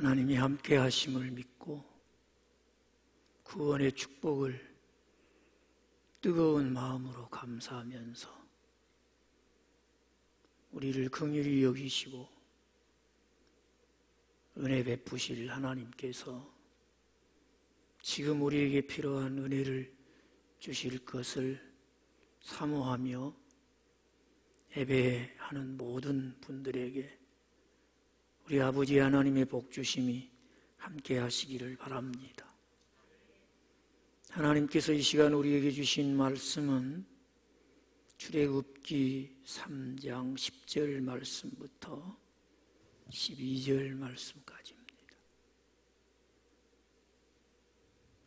하나님이 함께 하심을 믿고 구원의 축복을 뜨거운 마음으로 감사하면서 우리를 긍휼히 여기시고 은혜 베푸실 하나님께서 지금 우리에게 필요한 은혜를 주실 것을 사모하며 예배하는 모든 분들에게 우리 아버지 하나님의 복주심이 함께 하시기를 바랍니다. 하나님께서 이 시간 우리에게 주신 말씀은 출애굽기 3장 10절 말씀부터 12절 말씀까지입니다.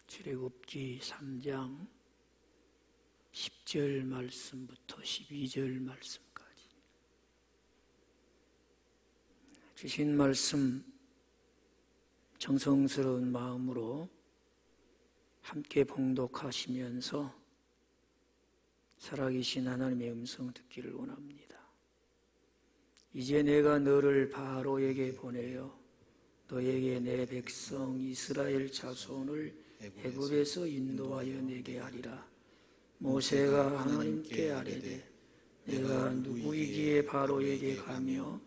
출애굽기 3장 10절 말씀부터 12절 말씀까지 주신 말씀 정성스러운 마음으로 함께 봉독하시면서 살아계신 하나님의 음성 듣기를 원합니다. 이제 내가 너를 바로에게 보내어 너에게 내 백성 이스라엘 자손을 애굽에서 인도하여 내게 하리라. 모세가 하나님께 아뢰되 내가 누구이기에 바로에게 가며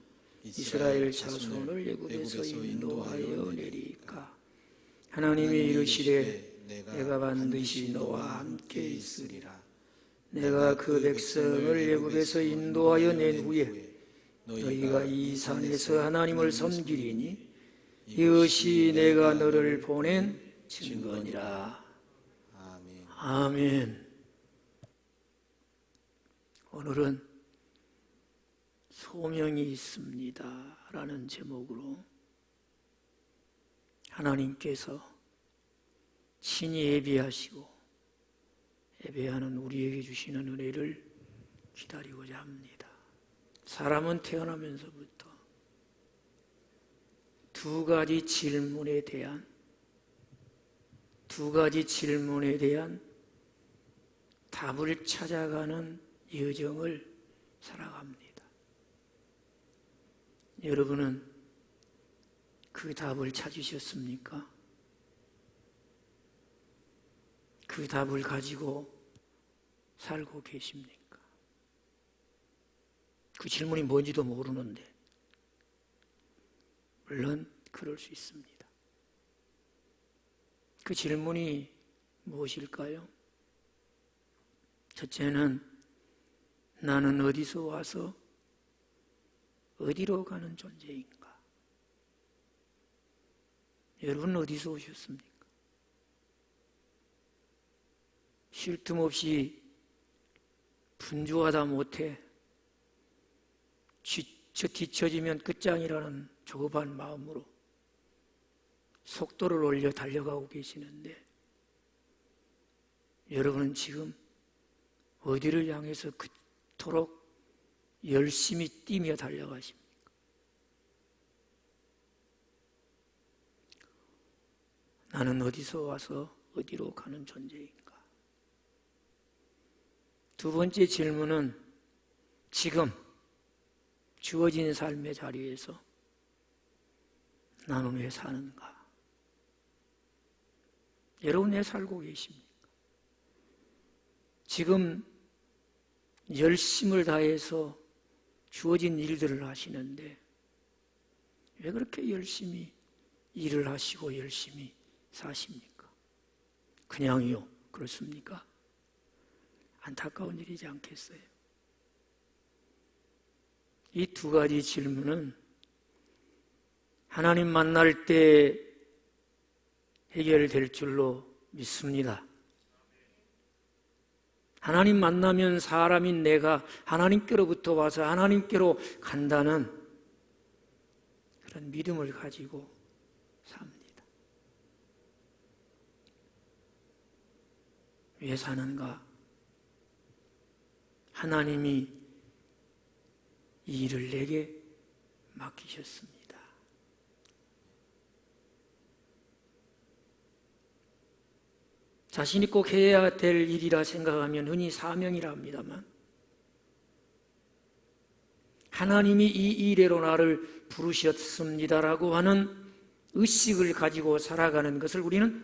이스라엘 자손을 애굽에서 인도하여 내리까? 하나님이 이르시되 내가 반드시 너와 함께 있으리라. 내가 그 백성을 애굽에서 인도하여 낸 후에 너희가 이 산에서 하나님을 섬기리니 이것이 내가 너를 보낸 증거니라. 아멘. 아멘. 오늘은 소명이 있습니다 라는 제목으로 하나님께서 친히 예비하시고 예배하는 우리에게 주시는 은혜를 기다리고자 합니다. 사람은 태어나면서부터 두 가지 질문에 대한 답을 찾아가는 여정을 살아갑니다. 여러분은 그 답을 찾으셨습니까? 그 답을 가지고 살고 계십니까? 그 질문이 뭔지도 모르는데 물론 그럴 수 있습니다. 그 질문이 무엇일까요? 첫째는 나는 어디서 와서 어디로 가는 존재인가? 여러분 어디서 오셨습니까? 쉴 틈 없이 분주하다 못해 지쳐 뒤처지면 끝장이라는 조급한 마음으로 속도를 올려 달려가고 계시는데 여러분은 지금 어디를 향해서 그토록 열심히 뛰며 달려가십니까? 나는 어디서 와서 어디로 가는 존재인가? 두 번째 질문은 지금 주어진 삶의 자리에서 나는 왜 사는가? 여러분 왜 살고 계십니까? 지금 열심을 다해서 주어진 일들을 하시는데 왜 그렇게 열심히 일을 하시고 열심히 사십니까? 그냥요? 그렇습니까? 안타까운 일이지 않겠어요? 이 두 가지 질문은 하나님 만날 때 해결될 줄로 믿습니다. 하나님 만나면 사람인 내가 하나님께로부터 와서 하나님께로 간다는 그런 믿음을 가지고 삽니다. 왜 사는가? 하나님이 이 일을 내게 맡기셨습니다. 자신이 꼭 해야 될 일이라 생각하면 흔히 사명이라 합니다만 하나님이 이 일에로 나를 부르셨습니다라고 하는 의식을 가지고 살아가는 것을 우리는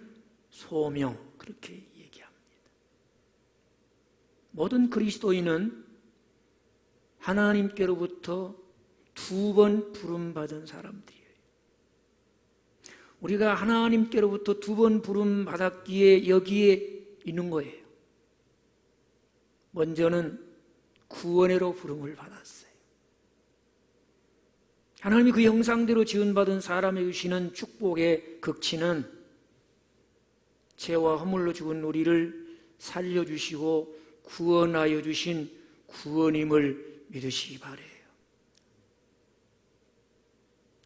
소명, 그렇게 얘기합니다. 모든 그리스도인은 하나님께로부터 2번 부름받은 사람들이에요. 우리가 하나님께로부터 2번 부름받았기에 여기에 있는 거예요. 먼저는 구원으로 부름을 받았어요. 하나님이 그 형상대로 지은받은 사람에게 주시는 축복의 극치는 죄와 허물로 죽은 우리를 살려주시고 구원하여 주신 구원임을 믿으시기 바라요.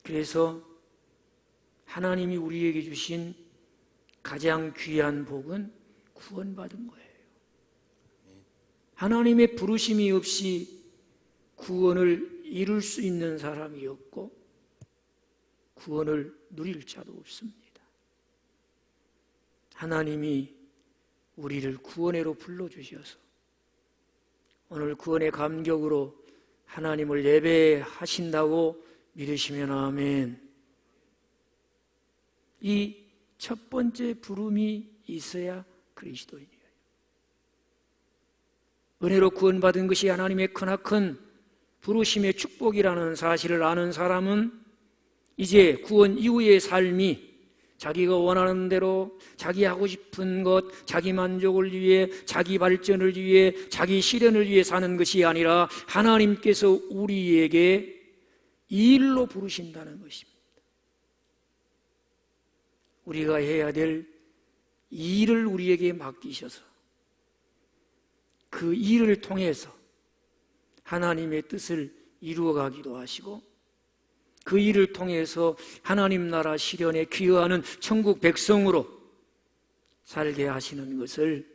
그래서 하나님이 우리에게 주신 가장 귀한 복은 구원받은 거예요. 하나님의 부르심이 없이 구원을 이룰 수 있는 사람이 없고 구원을 누릴 자도 없습니다. 하나님이 우리를 구원회로 불러주셔서 오늘 구원의 감격으로 하나님을 예배하신다고 믿으시면 아멘. 이 첫 번째 부름이 있어야 그리스도인이에요. 은혜로 구원받은 것이 하나님의 크나큰 부르심의 축복이라는 사실을 아는 사람은 이제 구원 이후의 삶이 자기가 원하는 대로 자기 하고 싶은 것, 자기 만족을 위해, 자기 발전을 위해, 자기 실현을 위해 사는 것이 아니라 하나님께서 우리에게 이 일로 부르신다는 것입니다. 우리가 해야 될 이 일을 우리에게 맡기셔서 그 일을 통해서 하나님의 뜻을 이루어가기도 하시고 그 일을 통해서 하나님 나라 실현에 기여하는 천국 백성으로 살게 하시는 것을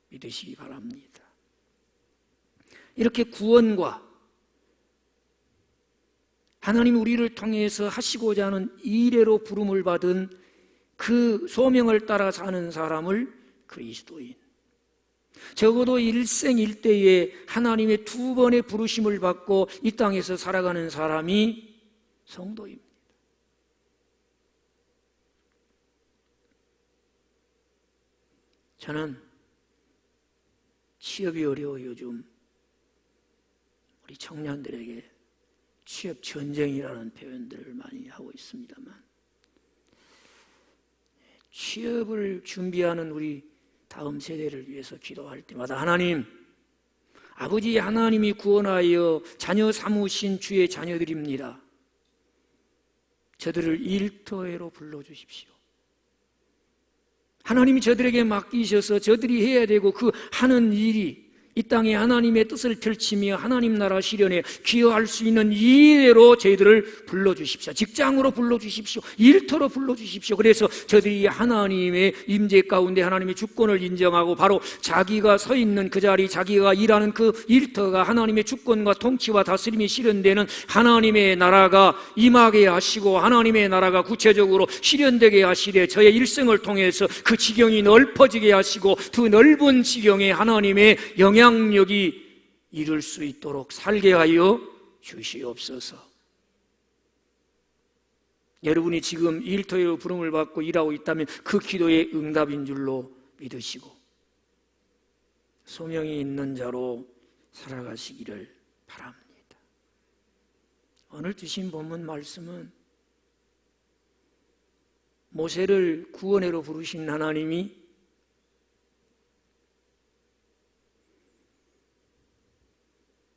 믿으시기 바랍니다. 이렇게 구원과 하나님이 우리를 통해서 하시고자 하는 일례로 부름을 받은 그 소명을 따라 사는 사람을 그리스도인, 적어도 일생일대에 하나님의 2번의 부르심을 받고 이 땅에서 살아가는 사람이 성도입니다. 저는 취업이 어려워 요즘 우리 청년들에게 취업 전쟁이라는 표현들을 많이 하고 있습니다만 취업을 준비하는 우리 다음 세대를 위해서 기도할 때마다 하나님, 아버지 하나님이 구원하여 자녀 삼으신 주의 자녀들입니다. 저들을 일터회로 불러주십시오. 하나님이 저들에게 맡기셔서 저들이 해야 되고 그 하는 일이 이 땅에 하나님의 뜻을 펼치며 하나님 나라 실현에 기여할 수 있는 이대로 저희들을 불러주십시오. 직장으로 불러주십시오. 일터로 불러주십시오. 그래서 저들이 하나님의 임재 가운데 하나님의 주권을 인정하고 바로 자기가 서 있는 그 자리, 자기가 일하는 그 일터가 하나님의 주권과 통치와 다스림이 실현되는 하나님의 나라가 임하게 하시고 하나님의 나라가 구체적으로 실현되게 하시되 저의 일생을 통해서 그 지경이 넓어지게 하시고 그 넓은 지경에 하나님의 영향력이 이룰 수 있도록 살게 하여 주시옵소서. 여러분이 지금 일터의 부름을 받고 일하고 있다면 그 기도의 응답인 줄로 믿으시고 소명이 있는 자로 살아가시기를 바랍니다. 오늘 주신 본문 말씀은 모세를 구원회로 부르신 하나님이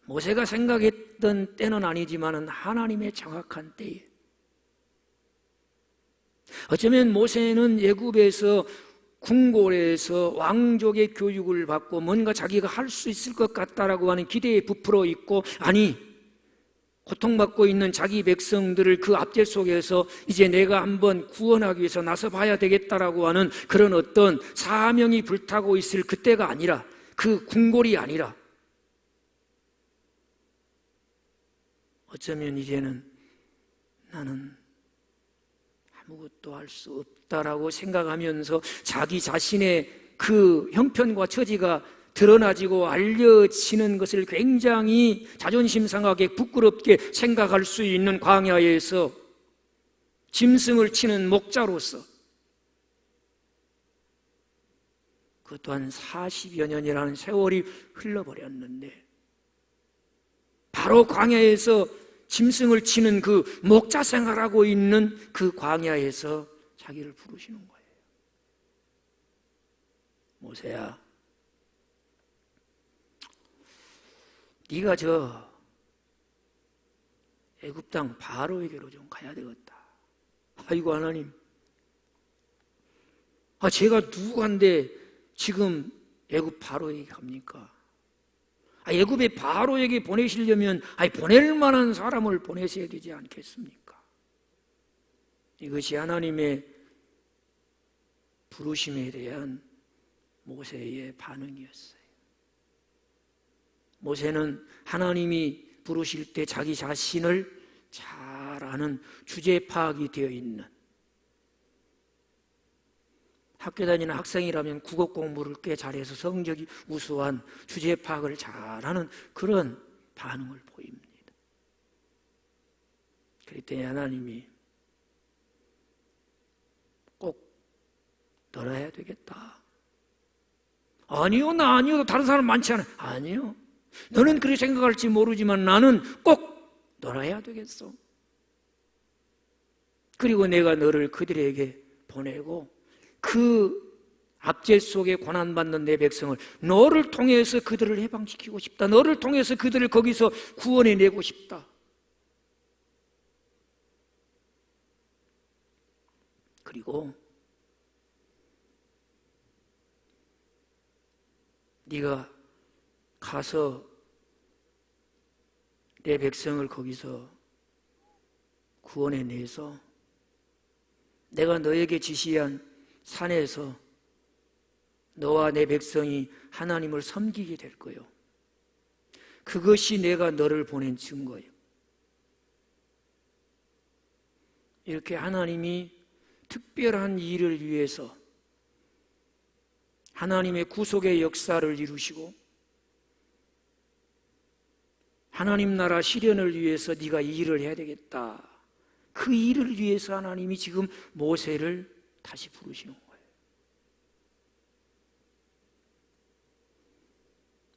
모세가 생각했던 때는 아니지만 하나님의 정확한 때에 어쩌면 모세는 애굽에서 궁궐에서 왕족의 교육을 받고 뭔가 자기가 할 수 있을 것 같다라고 하는 기대에 부풀어 있고 아니 고통받고 있는 자기 백성들을 그 압제 속에서 이제 내가 한번 구원하기 위해서 나서 봐야 되겠다라고 하는 그런 어떤 사명이 불타고 있을 그때가 아니라 그 궁궐이 아니라 어쩌면 이제는 나는 아무것도 할 수 없다라고 생각하면서 자기 자신의 그 형편과 처지가 드러나지고 알려지는 것을 굉장히 자존심 상하게 부끄럽게 생각할 수 있는 광야에서 짐승을 치는 목자로서 그 또한 40여 년이라는 세월이 흘러버렸는데 바로 광야에서 짐승을 치는 그 목자 생활하고 있는 그 광야에서 자기를 부르시는 거예요. 모세야, 네가 저 애굽 땅 바로에게로 좀 가야 되겠다. 아이고 하나님, 제가 누구한데 지금 애굽 바로에게 갑니까? 애굽의 바로에게 보내시려면 보낼 만한 사람을 보내셔야 되지 않겠습니까? 이것이 하나님의 부르심에 대한 모세의 반응이었어요. 모세는 하나님이 부르실 때 자기 자신을 잘 아는 주제 파악이 되어 있는, 학교 다니는 학생이라면 국어 공부를 꽤 잘해서 성적이 우수한, 주제 파악을 잘하는 그런 반응을 보입니다. 그랬더니 하나님이 꼭 너라야 되겠다. 아니요, 나 아니요. 다른 사람 많지 않아요. 아니요. 너는 그렇게 생각할지 모르지만 나는 꼭 너라야 되겠어. 그리고 내가 너를 그들에게 보내고 그 압제 속에 고난받는 내 백성을 너를 통해서 그들을 해방시키고 싶다. 너를 통해서 그들을 거기서 구원해내고 싶다. 그리고 네가 가서 내 백성을 거기서 구원해내서 내가 너에게 지시한 산에서 너와 내 백성이 하나님을 섬기게 될 거요. 그것이 내가 너를 보낸 증거예요. 이렇게 하나님이 특별한 일을 위해서 하나님의 구속의 역사를 이루시고 하나님 나라 실현을 위해서 네가 이 일을 해야 되겠다. 그 일을 위해서 하나님이 지금 모세를 다시 부르시는 거예요.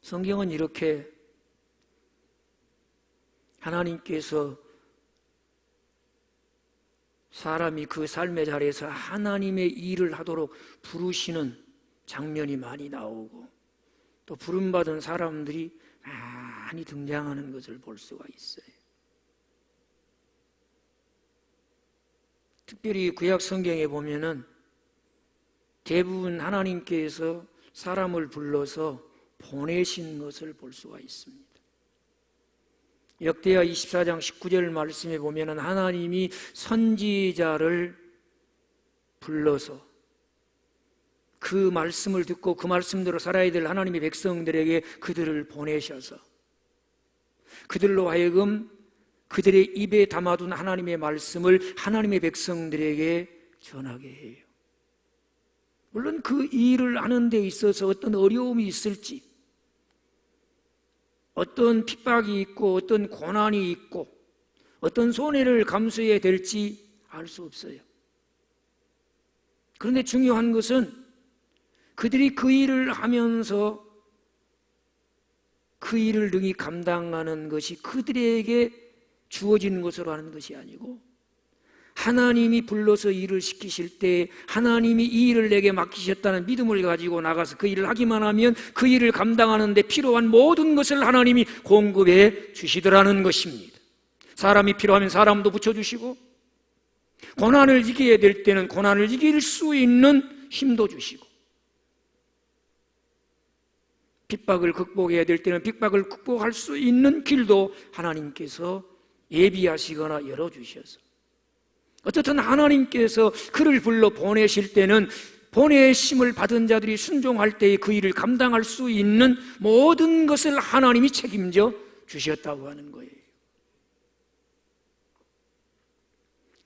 성경은 이렇게 하나님께서 사람이 그 삶의 자리에서 하나님의 일을 하도록 부르시는 장면이 많이 나오고 또 부름받은 사람들이 많이 등장하는 것을 볼 수가 있어요. 특별히 구약 성경에 보면은 대부분 하나님께서 사람을 불러서 보내신 것을 볼 수가 있습니다. 역대하 24장 19절 말씀에 보면은 하나님이 선지자를 불러서 그 말씀을 듣고 그 말씀대로 살아야 될 하나님의 백성들에게 그들을 보내셔서 그들로 하여금 그들의 입에 담아둔 하나님의 말씀을 하나님의 백성들에게 전하게 해요. 물론 그 일을 하는 데 있어서 어떤 어려움이 있을지, 어떤 핍박이 있고 어떤 고난이 있고 어떤 손해를 감수해야 될지 알 수 없어요. 그런데 중요한 것은 그들이 그 일을 하면서 그 일을 능히 감당하는 것이 그들에게 주어지는 것으로 하는 것이 아니고 하나님이 불러서 일을 시키실 때 하나님이 이 일을 내게 맡기셨다는 믿음을 가지고 나가서 그 일을 하기만 하면 그 일을 감당하는 데 필요한 모든 것을 하나님이 공급해 주시더라는 것입니다. 사람이 필요하면 사람도 붙여주시고 고난을 이겨야 될 때는 고난을 이길 수 있는 힘도 주시고 핍박을 극복해야 될 때는 핍박을 극복할 수 있는 길도 하나님께서 예비하시거나 열어주셔서 어쨌든 하나님께서 그를 불러 보내실 때는 보내심을 받은 자들이 순종할 때에 그 일을 감당할 수 있는 모든 것을 하나님이 책임져 주셨다고 하는 거예요.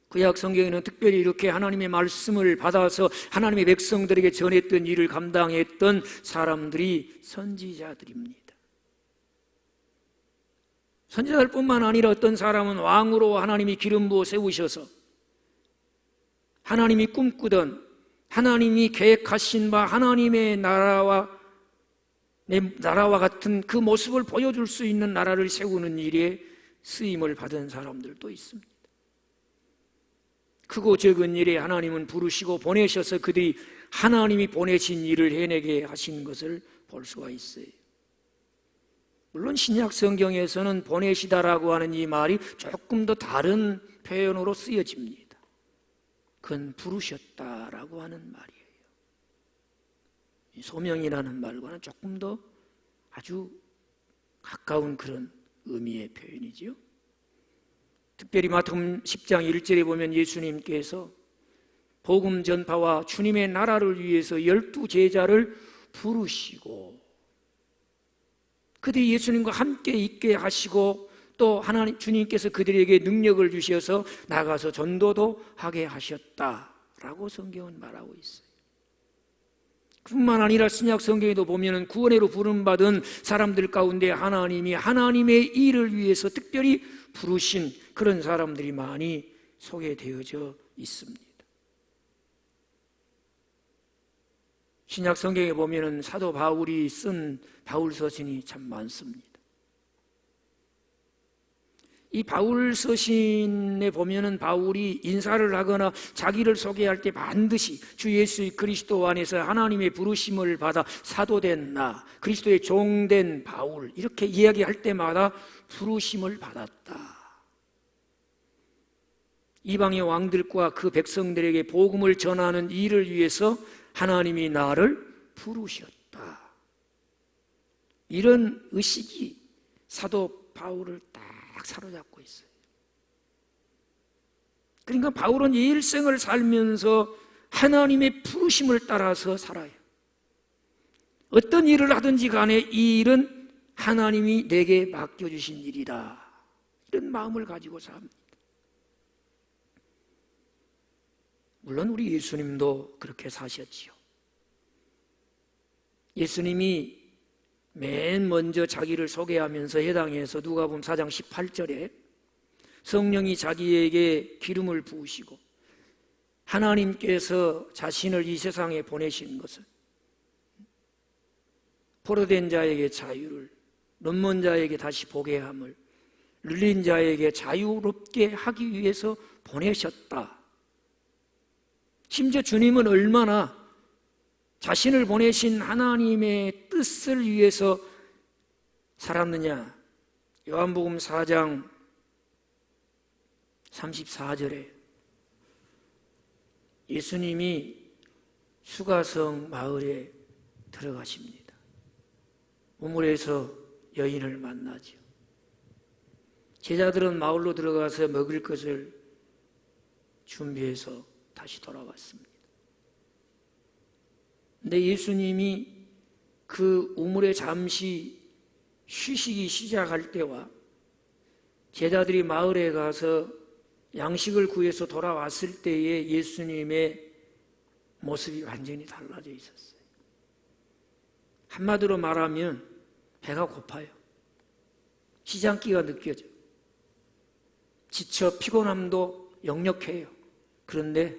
구약 성경에는 특별히 이렇게 하나님의 말씀을 받아서 하나님의 백성들에게 전했던 일을 감당했던 사람들이 선지자들입니다. 선지자들뿐만 아니라 어떤 사람은 왕으로 하나님이 기름 부어 세우셔서 하나님이 꿈꾸던, 하나님이 계획하신 바 하나님의 나라와 내 나라와 같은 그 모습을 보여줄 수 있는 나라를 세우는 일에 쓰임을 받은 사람들도 있습니다. 크고 적은 일에 하나님은 부르시고 보내셔서 그들이 하나님이 보내신 일을 해내게 하신 것을 볼 수가 있어요. 물론 신약 성경에서는 보내시다라고 하는 이 말이 조금 더 다른 표현으로 쓰여집니다. 그건 부르셨다라고 하는 말이에요. 소명이라는 말과는 조금 더 아주 가까운 그런 의미의 표현이지요. 특별히 마태복음 10장 1절에 보면 예수님께서 복음 전파와 주님의 나라를 위해서 12 제자를 부르시고 그들이 예수님과 함께 있게 하시고 또 하나님 주님께서 그들에게 능력을 주셔서 나가서 전도도 하게 하셨다라고 성경은 말하고 있어요. 뿐만 아니라 신약 성경에도 보면은 구원회로 부름받은 사람들 가운데 하나님이 하나님의 일을 위해서 특별히 부르신 그런 사람들이 많이 소개되어져 있습니다. 신약 성경에 보면은 사도 바울이 쓴 바울 서신이 참 많습니다. 이 바울 서신에 보면은 바울이 인사를 하거나 자기를 소개할 때 반드시 주 예수 그리스도 안에서 하나님의 부르심을 받아 사도된 나, 그리스도의 종된 바울 이렇게 이야기할 때마다 부르심을 받았다. 이방의 왕들과 그 백성들에게 복음을 전하는 일을 위해서 하나님이 나를 부르셨다. 이런 의식이 사도 바울을 딱 사로잡고 있어요. 그러니까 바울은 이 일생을 살면서 하나님의 부르심을 따라서 살아요. 어떤 일을 하든지 간에 이 일은 하나님이 내게 맡겨주신 일이다. 이런 마음을 가지고 삽니다. 물론 우리 예수님도 그렇게 사셨지요. 예수님이 맨 먼저 자기를 소개하면서 해당해서 누가복음 4장 18절에 성령이 자기에게 기름을 부으시고 하나님께서 자신을 이 세상에 보내신 것은 포로된 자에게 자유를, 눈먼 자에게 다시 보게 함을, 눌린 자에게 자유롭게 하기 위해서 보내셨다. 심지어 주님은 얼마나 자신을 보내신 하나님의 뜻을 위해서 살았느냐. 요한복음 4장 34절에 예수님이 수가성 마을에 들어가십니다. 우물에서 여인을 만나죠. 제자들은 마을로 들어가서 먹을 것을 준비해서 다시 돌아왔습니다. 근데 예수님이 그 우물에 잠시 쉬시기 시작할 때와 제자들이 마을에 가서 양식을 구해서 돌아왔을 때의 예수님의 모습이 완전히 달라져 있었어요. 한마디로 말하면 배가 고파요. 시장기가 느껴져요. 지쳐 피곤함도 역력해요. 그런데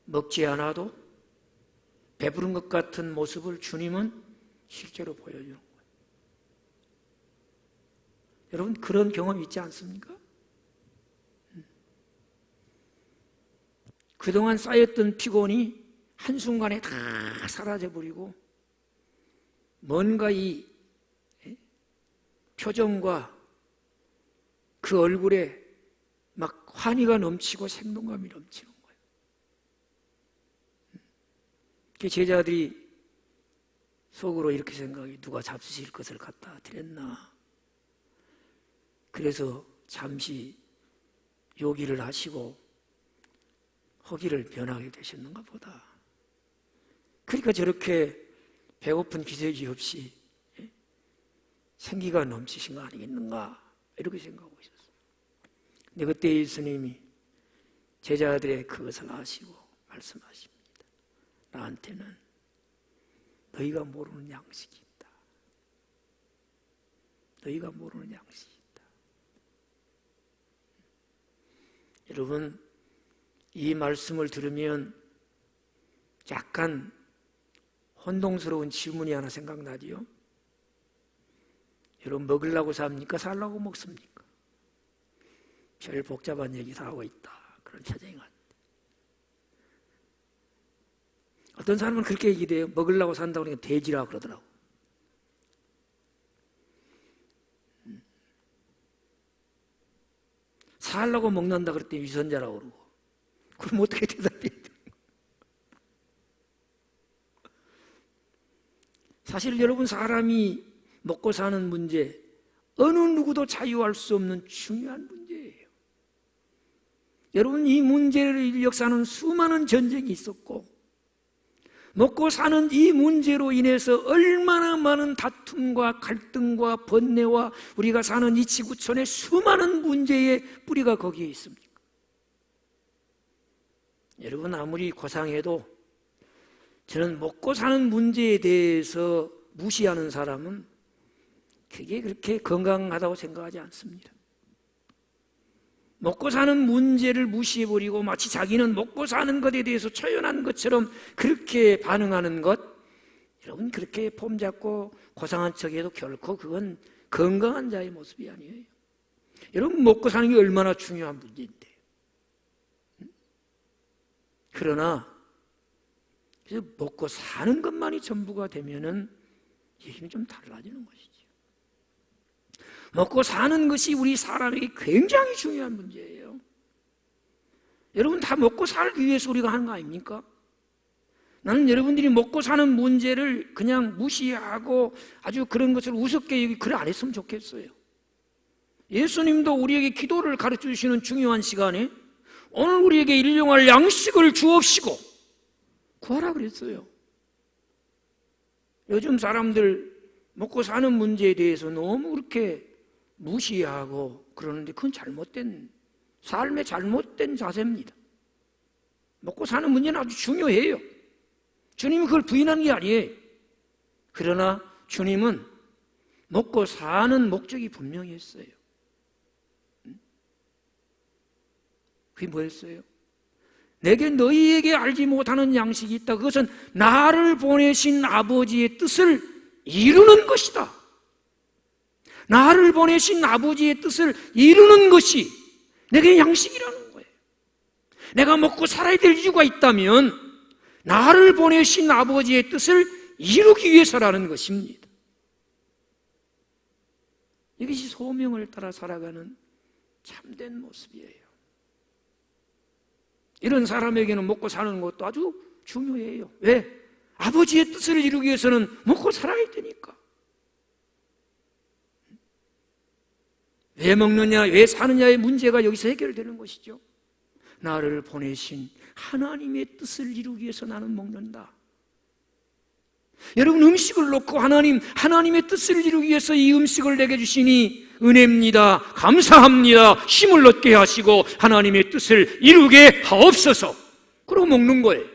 먹지 않아도 배부른 것 같은 모습을 주님은 실제로 보여주는 거예요. 여러분 그런 경험 있지 않습니까? 그동안 쌓였던 피곤이 한순간에 다 사라져버리고 뭔가 이 표정과 그 얼굴에 막 환희가 넘치고 생동감이 넘치는 거예요. 제자들이 속으로 이렇게 생각해, 누가 잡수실 것을 갖다 드렸나? 그래서 잠시 요기를 하시고 허기를 변하게 되셨는가 보다. 그러니까 저렇게 배고픈 기색이 없이 생기가 넘치신 거 아니겠는가 이렇게 생각하고 있었어요. 근데 그때 예수님이 제자들의 그것을 아시고 말씀하십니다. 나한테는 너희가 모르는 양식이 있다. 너희가 모르는 양식이 있다. 여러분 이 말씀을 들으면 약간 혼동스러운 질문이 하나 생각나지요. 여러분, 먹으려고 삽니까? 살라고 먹습니까? 별 복잡한 얘기 다 하고 있다. 그런 차쟁이 같아. 어떤 사람은 그렇게 얘기해요. 먹으려고 산다고 그러니까 돼지라 그러더라고. 살라고 먹는다 그랬더니 위선자라고 그러고. 그럼 어떻게 대답해야 돼? 사실 여러분, 사람이 먹고 사는 문제, 어느 누구도 자유할 수 없는 중요한 문제예요. 여러분, 이 문제를 역사하는 수많은 전쟁이 있었고, 먹고 사는 이 문제로 인해서 얼마나 많은 다툼과 갈등과 번뇌와 우리가 사는 이 지구촌의 수많은 문제의 뿌리가 거기에 있습니까? 여러분, 아무리 고상해도 저는 먹고 사는 문제에 대해서 무시하는 사람은 그게 그렇게 건강하다고 생각하지 않습니다. 먹고 사는 문제를 무시해버리고 마치 자기는 먹고 사는 것에 대해서 초연한 것처럼 그렇게 반응하는 것, 여러분, 그렇게 폼 잡고 고상한 척해도 결코 그건 건강한 자의 모습이 아니에요. 여러분, 먹고 사는 게 얼마나 중요한 문제인데. 그러나 먹고 사는 것만이 전부가 되면은 얘기는 좀 달라지는 것이죠. 먹고 사는 것이 우리 사람에게 굉장히 중요한 문제예요. 여러분, 다 먹고 살기 위해서 우리가 하는 거 아닙니까? 나는 여러분들이 먹고 사는 문제를 그냥 무시하고 아주 그런 것을 우습게 여기 그래 안 했으면 좋겠어요. 예수님도 우리에게 기도를 가르쳐 주시는 중요한 시간에 오늘 우리에게 일용할 양식을 주옵시고 구하라 그랬어요. 요즘 사람들 먹고 사는 문제에 대해서 너무 그렇게 무시하고 그러는데 그건 잘못된, 삶의 잘못된 자세입니다. 먹고 사는 문제는 아주 중요해요. 주님은 그걸 부인하는 게 아니에요. 그러나 주님은 먹고 사는 목적이 분명히 했어요. 그게 뭐였어요? 내게 너희에게 알지 못하는 양식이 있다. 그것은 나를 보내신 아버지의 뜻을 이루는 것이다. 나를 보내신 아버지의 뜻을 이루는 것이 내게 양식이라는 거예요. 내가 먹고 살아야 될 이유가 있다면 나를 보내신 아버지의 뜻을 이루기 위해서라는 것입니다. 이것이 소명을 따라 살아가는 참된 모습이에요. 이런 사람에게는 먹고 사는 것도 아주 중요해요. 왜? 아버지의 뜻을 이루기 위해서는 먹고 살아야 되니까. 왜 먹느냐, 왜 사느냐의 문제가 여기서 해결되는 것이죠. 나를 보내신 하나님의 뜻을 이루기 위해서 나는 먹는다. 여러분, 음식을 놓고 하나님의 뜻을 이루기 위해서 이 음식을 내게 주시니 은혜입니다. 감사합니다. 힘을 얻게 하시고 하나님의 뜻을 이루게 하옵소서. 그러고 먹는 거예요.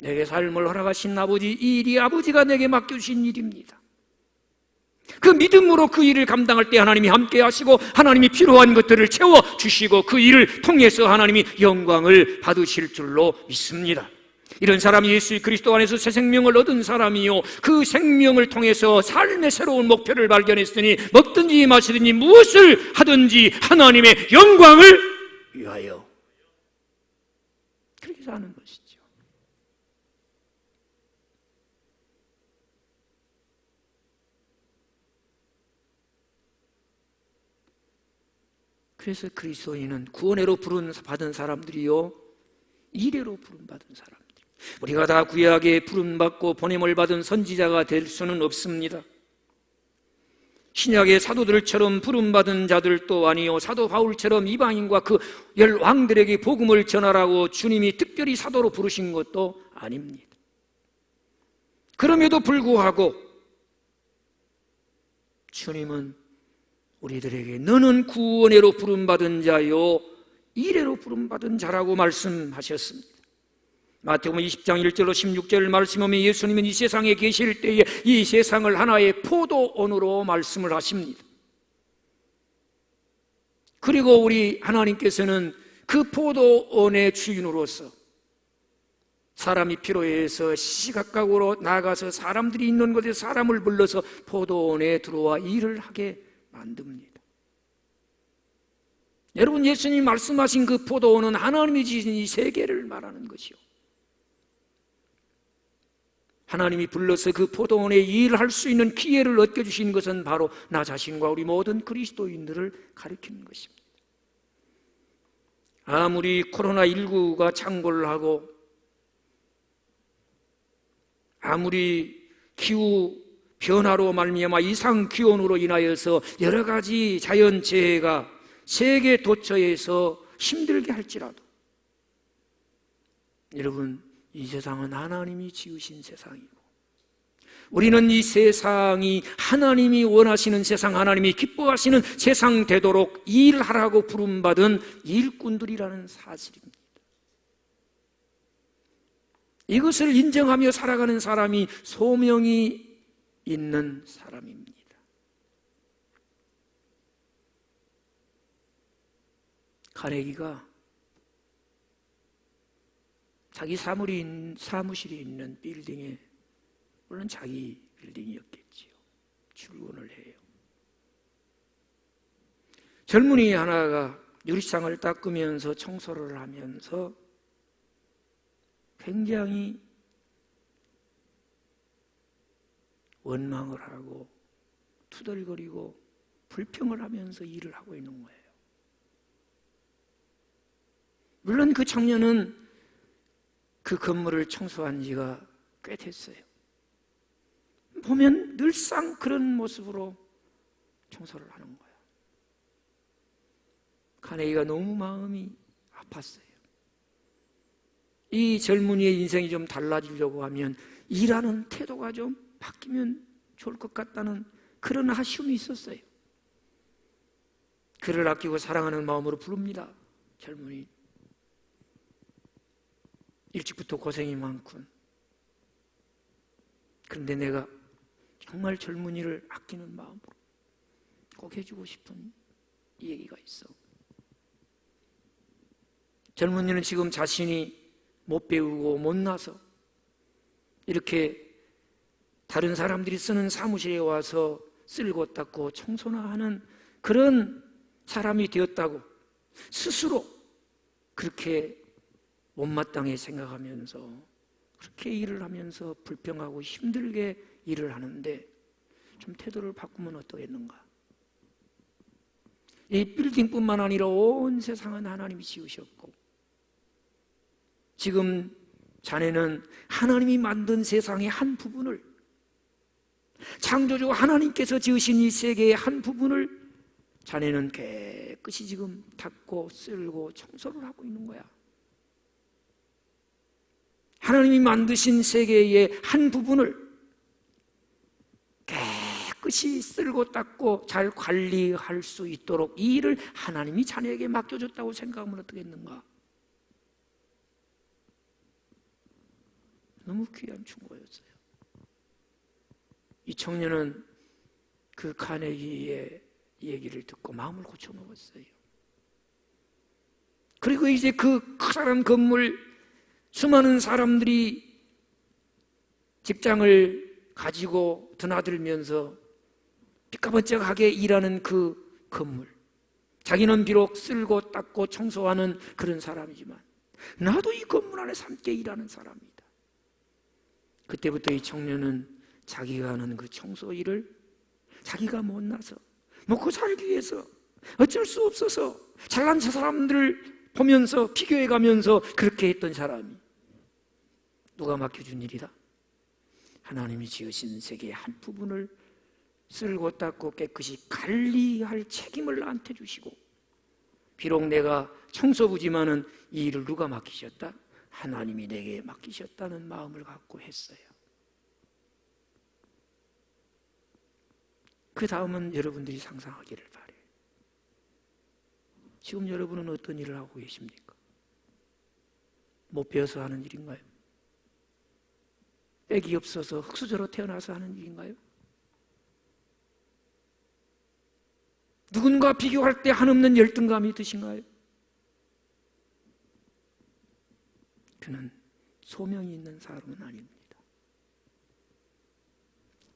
내게 삶을 허락하신 아버지, 이 일이 아버지가 내게 맡겨주신 일입니다. 그 믿음으로 그 일을 감당할 때 하나님이 함께 하시고 하나님이 필요한 것들을 채워주시고 그 일을 통해서 하나님이 영광을 받으실 줄로 믿습니다. 이런 사람이 예수 그리스도 안에서 새 생명을 얻은 사람이요, 그 생명을 통해서 삶의 새로운 목표를 발견했으니 먹든지 마시든지 무엇을 하든지 하나님의 영광을 위하여 그렇게 사는 것이죠. 그래서 그리스도인은 구원회로 부름받은 사람들이요, 이래로 부름받은 사람들. 우리가 다 구약에 부름받고 보냄을 받은 선지자가 될 수는 없습니다. 신약의 사도들처럼 부름받은 자들도 아니요, 사도 바울처럼 이방인과 그 열 왕들에게 복음을 전하라고 주님이 특별히 사도로 부르신 것도 아닙니다. 그럼에도 불구하고 주님은 우리들에게 너는 구원회로 부름받은 자요, 이래로 부름받은 자라고 말씀하셨습니다. 마태복음 20장 1절로 16절 말씀하면 예수님은 이 세상에 계실 때에 이 세상을 하나의 포도원으로 말씀을 하십니다. 그리고 우리 하나님께서는 그 그 포도원의 주인으로서 사람이 필요해서 시각각으로 나가서 사람들이 있는 곳에 사람을 불러서 포도원에 들어와 일을 하게 만듭니다. 여러분, 예수님이 말씀하신 그 포도원은 하나님이 지으신 이 세계를 말하는 것이요, 하나님이 불러서 그 포도원에 일을 할 수 있는 기회를 얻게 주신 것은 바로 나 자신과 우리 모든 그리스도인들을 가리키는 것입니다. 아무리 코로나19가 창궐을 하고 아무리 기후 변화로 말미암아 이상 기온으로 인하여서 여러 가지 자연재해가 세계 도처에서 힘들게 할지라도, 여러분, 이 세상은 하나님이 지으신 세상이고 우리는 이 세상이 하나님이 원하시는 세상, 하나님이 기뻐하시는 세상 되도록 일하라고 부름받은 일꾼들이라는 사실입니다. 이것을 인정하며 살아가는 사람이 소명이 있는 사람입니다. 카네기가 자기 사무실이 있는 빌딩에, 물론 자기 빌딩이었겠지요, 출근을 해요. 젊은이 하나가 유리창을 닦으면서 청소를 하면서 굉장히 원망을 하고 투덜거리고 불평을 하면서 일을 하고 있는 거예요. 물론 그 청년은 그 건물을 청소한 지가 꽤 됐어요. 보면 늘상 그런 모습으로 청소를 하는 거예요. 카네기가 너무 마음이 아팠어요. 이 젊은이의 인생이 좀 달라지려고 하면 일하는 태도가 좀 바뀌면 좋을 것 같다는 그런 아쉬움이 있었어요. 그를 아끼고 사랑하는 마음으로 부릅니다. 젊은이, 일찍부터 고생이 많군. 그런데 내가 정말 젊은이를 아끼는 마음으로 꼭 해주고 싶은 이 얘기가 있어. 젊은이는 지금 자신이 못 배우고 못나서 이렇게 다른 사람들이 쓰는 사무실에 와서 쓸고 닦고 청소나 하는 그런 사람이 되었다고 스스로 그렇게 못마땅히 생각하면서 그렇게 일을 하면서 불평하고 힘들게 일을 하는데 좀 태도를 바꾸면 어떠겠는가? 이 빌딩뿐만 아니라 온 세상은 하나님이 지으셨고 지금 자네는 하나님이 만든 세상의 한 부분을, 창조주 하나님께서 지으신 이 세계의 한 부분을 자네는 깨끗이 지금 닦고 쓸고 청소를 하고 있는 거야. 하나님이 만드신 세계의 한 부분을 깨끗이 쓸고 닦고 잘 관리할 수 있도록 이 일을 하나님이 자네에게 맡겨줬다고 생각하면 어떻겠는가? 너무 귀한 충고였어요. 이 청년은 그 카네기의 얘기를 듣고 마음을 고쳐먹었어요. 그리고 이제 그 커다란 건물, 수많은 사람들이 직장을 가지고 드나들면서 삐까번쩍하게 일하는 그 건물, 자기는 비록 쓸고 닦고 청소하는 그런 사람이지만 나도 이 건물 안에서 함께 일하는 사람이다. 그때부터 이 청년은 자기가 하는 그 청소 일을 자기가 못나서 먹고 살기 위해서 어쩔 수 없어서 잘난 사람들을 보면서 비교해가면서 그렇게 했던 사람이 누가 맡겨준 일이다? 하나님이 지으신 세계의 한 부분을 쓸고 닦고 깨끗이 관리할 책임을 나한테 주시고, 비록 내가 청소부지만은 이 일을 누가 맡기셨다? 하나님이 내게 맡기셨다는 마음을 갖고 했어요. 그 다음은 여러분들이 상상하기를 바래요. 지금 여러분은 어떤 일을 하고 계십니까? 못 배워서 하는 일인가요? 빽이 없어서 흙수저로 태어나서 하는 일인가요? 누군가 비교할 때 한없는 열등감이 드신가요? 다투는 소명이 있는 사람은 아닙니다.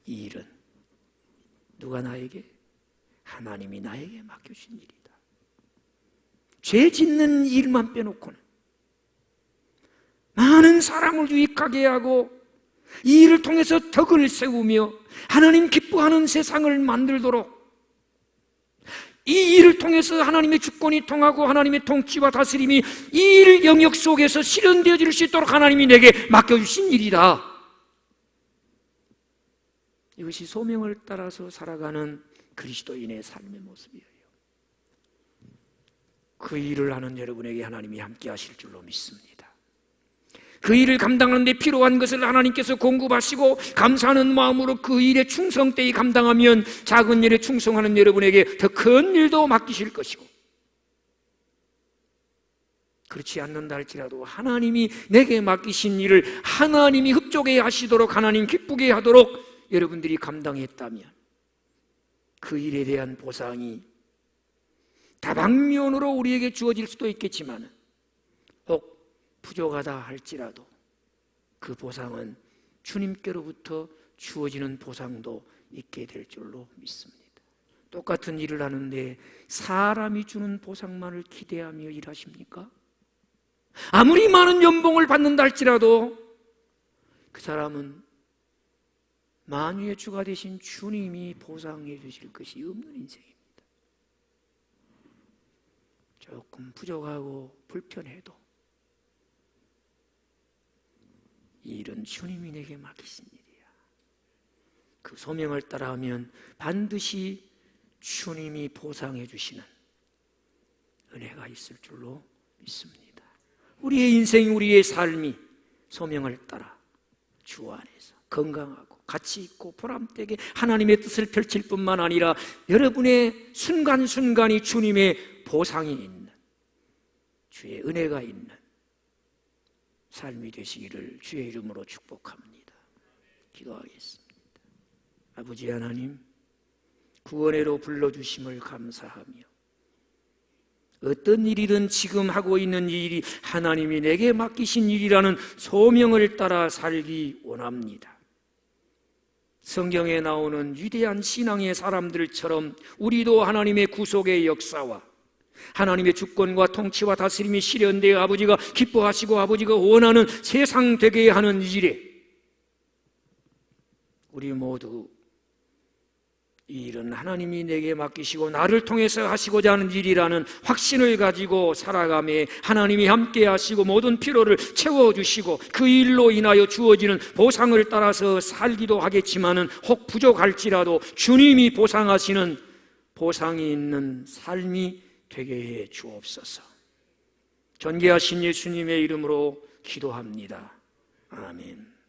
이 일은 누가 나에게? 하나님이 나에게 맡겨주신 일이다. 죄 짓는 일만 빼놓고는 많은 사람을 유익하게 하고 이 일을 통해서 덕을 세우며 하나님 기뻐하는 세상을 만들도록, 이 일을 통해서 하나님의 주권이 통하고 하나님의 통치와 다스림이 이 일 영역 속에서 실현되어질 수 있도록 하나님이 내게 맡겨주신 일이다. 이것이 소명을 따라서 살아가는 그리스도인의 삶의 모습이에요. 그 일을 하는 여러분에게 하나님이 함께 하실 줄로 믿습니다. 그 일을 감당하는 데 필요한 것을 하나님께서 공급하시고 감사하는 마음으로 그 일에 충성되이 감당하면 작은 일에 충성하는 여러분에게 더 큰 일도 맡기실 것이고, 그렇지 않는다 할지라도 하나님이 내게 맡기신 일을 하나님이 흡족해 하시도록, 하나님 기쁘게 하도록 여러분들이 감당했다면 그 일에 대한 보상이 다방면으로 우리에게 주어질 수도 있겠지만 혹 부족하다 할지라도 그 보상은 주님께로부터 주어지는 보상도 있게 될 줄로 믿습니다. 똑같은 일을 하는데 사람이 주는 보상만을 기대하며 일하십니까? 아무리 많은 연봉을 받는다 할지라도 그 사람은 만유의 주가 되신 주님이 보상해 주실 것이 없는 인생입니다. 조금 부족하고 불편해도 이 일은 주님이 내게 맡기신 일이야. 그 소명을 따라하면 반드시 주님이 보상해 주시는 은혜가 있을 줄로 믿습니다. 우리의 인생, 우리의 삶이 소명을 따라 주 안에서 건강하고 가치 있고 보람되게 하나님의 뜻을 펼칠 뿐만 아니라 여러분의 순간순간이 주님의 보상이 있는, 주의 은혜가 있는 삶이 되시기를 주의 이름으로 축복합니다. 기도하겠습니다. 아버지 하나님, 구원회로 불러주심을 감사하며 어떤 일이든 지금 하고 있는 이 일이 하나님이 내게 맡기신 일이라는 소명을 따라 살기 원합니다. 성경에 나오는 위대한 신앙의 사람들처럼 우리도 하나님의 구속의 역사와 하나님의 주권과 통치와 다스림이 실현되어 아버지가 기뻐하시고 아버지가 원하는 세상 되게 하는 일에 우리 모두 이 일은 하나님이 내게 맡기시고 나를 통해서 하시고자 하는 일이라는 확신을 가지고 살아가며 하나님이 함께 하시고 모든 필요를 채워주시고 그 일로 인하여 주어지는 보상을 따라서 살기도 하겠지만은 혹 부족할지라도 주님이 보상하시는 보상이 있는 삶이 되게 해 주옵소서. 존귀하신 예수님의 이름으로 기도합니다. 아멘.